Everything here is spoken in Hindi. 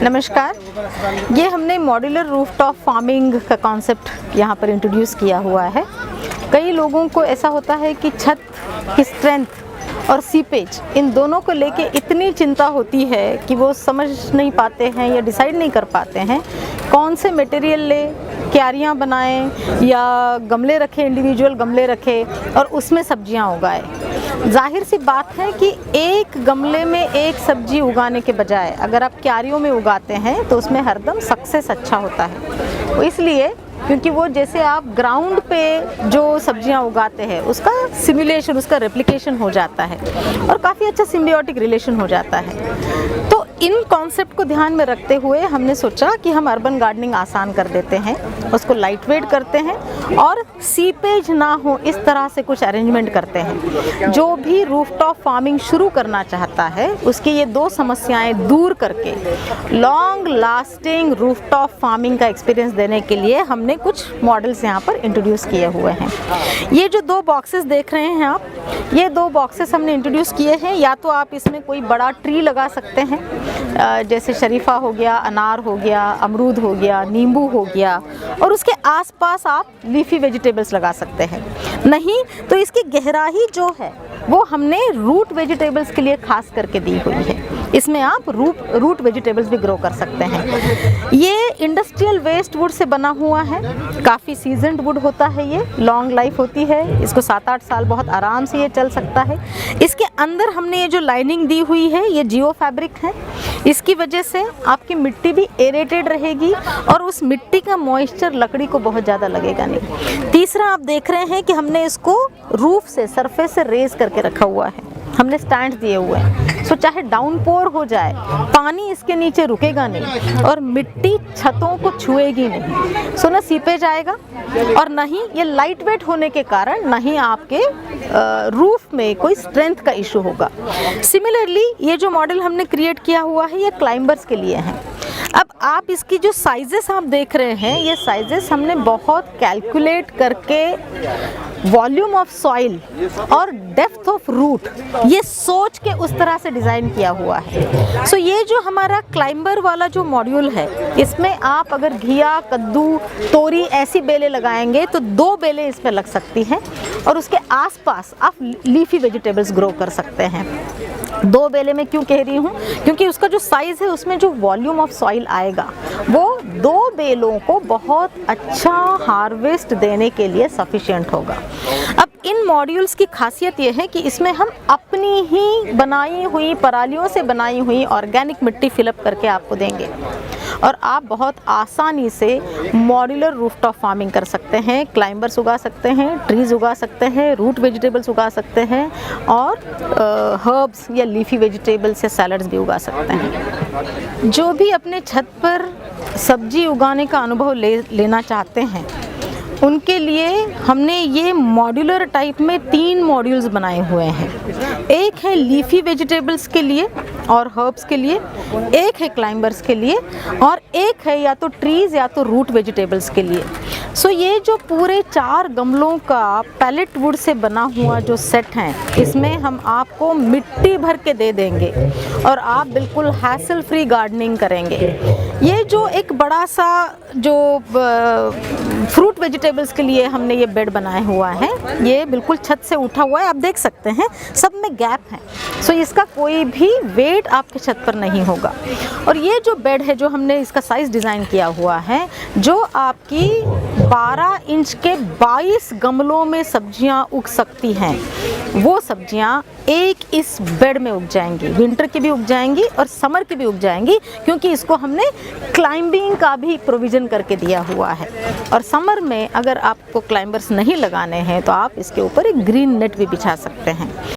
नमस्कार। ये हमने मॉड्यूलर रूफटॉप फार्मिंग का कॉन्सेप्ट यहाँ पर इंट्रोड्यूस किया हुआ है। कई लोगों को ऐसा होता है कि छत की स्ट्रेंथ और सीपेज इन दोनों को लेके इतनी चिंता होती है कि वो समझ नहीं पाते हैं या डिसाइड नहीं कर पाते हैं कौन से मटेरियल ले, क्यारियाँ बनाएं या गमले रखें, इंडिविजुअल गमले रखें और उसमें सब्जियां उगाएं। जाहिर सी बात है कि एक गमले में एक सब्जी उगाने के बजाय अगर आप क्यारियों में उगाते हैं तो उसमें हरदम सक्सेस अच्छा होता है। इसलिए क्योंकि वो जैसे आप ग्राउंड पे जो सब्जियां उगाते हैं उसका सिमुलेशन, उसका रेप्लिकेशन हो जाता है और काफ़ी अच्छा सिम्बियोटिक रिलेशन हो जाता है। तो इन कॉन्सेप्ट को ध्यान में रखते हुए हमने सोचा कि हम अर्बन गार्डनिंग आसान कर देते हैं, उसको लाइट वेट करते हैं और सीपेज ना हो इस तरह से कुछ अरेंजमेंट करते हैं। जो भी रूफटॉप फार्मिंग शुरू करना चाहता है उसकी ये दो समस्याएं दूर करके लॉन्ग लास्टिंग रूफटॉप फार्मिंग का एक्सपीरियंस देने के लिए हमने कुछ मॉडल्स यहाँ पर इंट्रोड्यूस किए हुए हैं। ये जो दो बॉक्सेस देख रहे हैं आप, ये दो बॉक्सेस हमने इंट्रोड्यूस किए हैं। या तो आप इसमें कोई बड़ा ट्री लगा सकते हैं, जैसे शरीफा हो गया, अनार हो गया, अमरूद हो गया, नींबू हो गया, और उसके आसपास आप लीफी वेजिटेबल्स लगा सकते हैं। नहीं तो इसकी गहराई जो है वो हमने रूट वेजिटेबल्स के लिए खास करके दी हुई है। इसमें आप रूट वेजिटेबल्स भी ग्रो कर सकते हैं। ये इंडस्ट्रियल वेस्ट वुड से बना हुआ है, काफ़ी सीजनड वुड होता है, ये लॉन्ग लाइफ होती है, इसको 7-8 साल बहुत आराम से ये चल सकता है। इसके अंदर हमने ये जो लाइनिंग दी हुई है ये जियो फैब्रिक है। इसकी वजह से आपकी मिट्टी भी एरेटेड रहेगी और उस मिट्टी का मॉइस्चर लकड़ी को बहुत ज़्यादा लगेगा नहीं। तीसरा आप देख रहे हैं कि हमने इसको रूफ से, सरफेस से रेज करके रखा हुआ है, हमने स्टैंड दिए हुए हैं। सो चाहे डाउनपोर हो जाए पानी इसके नीचे रुकेगा नहीं और मिट्टी छतों को छुएगी नहीं। सो ना सीपेज आएगा और ना ही ये लाइट वेट होने के कारण ना ही आपके रूफ में कोई स्ट्रेंथ का इशू होगा। सिमिलरली ये जो मॉडल हमने क्रिएट किया हुआ है ये क्लाइंबर्स के लिए है। अब आप इसकी जो साइजेस आप देख रहे हैं ये साइजेस हमने बहुत कैलकुलेट करके वॉल्यूम ऑफ सॉइल और डेप्थ ऑफ रूट ये सोच के उस तरह से डिज़ाइन किया हुआ है। सो ये जो हमारा क्लाइंबर वाला जो मॉड्यूल है इसमें आप अगर घिया, कद्दू, तोरी ऐसी बेलें लगाएंगे तो 2 बेलें इसमें लग सकती हैं और उसके आसपास आप लीफी वेजिटेबल्स ग्रो कर सकते हैं। 2 बेलें मैं क्यों कह रही हूँ, क्योंकि उसका जो साइज़ है उसमें जो वॉल्यूम ऑफ सॉइल आएगा वो 2 बेलों को बहुत अच्छा हार्वेस्ट देने के लिए सफिशिएंट होगा। अब इन मॉड्यूल्स की खासियत ये है कि इसमें हम अपनी ही बनाई हुई, परालियों से बनाई हुई ऑर्गेनिक मिट्टी फिलअप करके आपको देंगे और आप बहुत आसानी से मॉड्यूलर रूफटॉप फार्मिंग कर सकते हैं। क्लाइंबर्स उगा सकते हैं, ट्रीज उगा सकते हैं, रूट वेजिटेबल्स उगा सकते हैं और हर्ब्स या लीफी वेजिटेबल्स या सैलड्स भी उगा सकते हैं। जो भी अपने छत पर सब्जी उगाने का अनुभव लेना चाहते हैं उनके लिए हमने ये मॉड्यूलर टाइप में 3 मॉड्यूल्स बनाए हुए हैं। एक है लीफी वेजिटेबल्स के लिए और हर्ब्स के लिए, एक है क्लाइंबर्स के लिए और एक है या तो ट्रीज या तो रूट वेजिटेबल्स के लिए। सो ये जो पूरे 4 गमलों का पैलेट वुड से बना हुआ जो सेट है इसमें हम आपको मिट्टी भर के दे देंगे और आप बिल्कुल हैसल फ्री गार्डनिंग करेंगे। ये जो एक बड़ा सा जो फ्रूट वेजिटेबल्स के लिए हमने ये बेड बनाया हुआ है ये बिल्कुल छत से उठा हुआ है, आप देख सकते हैं सब में गैप है। सो इसका कोई भी वेट आपके छत पर नहीं होगा। और ये जो बेड है जो हमने इसका साइज़ डिज़ाइन किया हुआ है जो आपकी 12 इंच के 22 गमलों में सब्जियां उग सकती हैं, वो सब्जियां एक इस बेड में उग जाएंगी। विंटर की भी उग जाएंगी और समर की भी उग जाएंगी क्योंकि इसको हमने क्लाइंबिंग का भी प्रोविज़न करके दिया हुआ है। और समर में अगर आपको क्लाइंबर्स नहीं लगाने हैं तो आप इसके ऊपर एक ग्रीन नेट भी बिछा सकते हैं।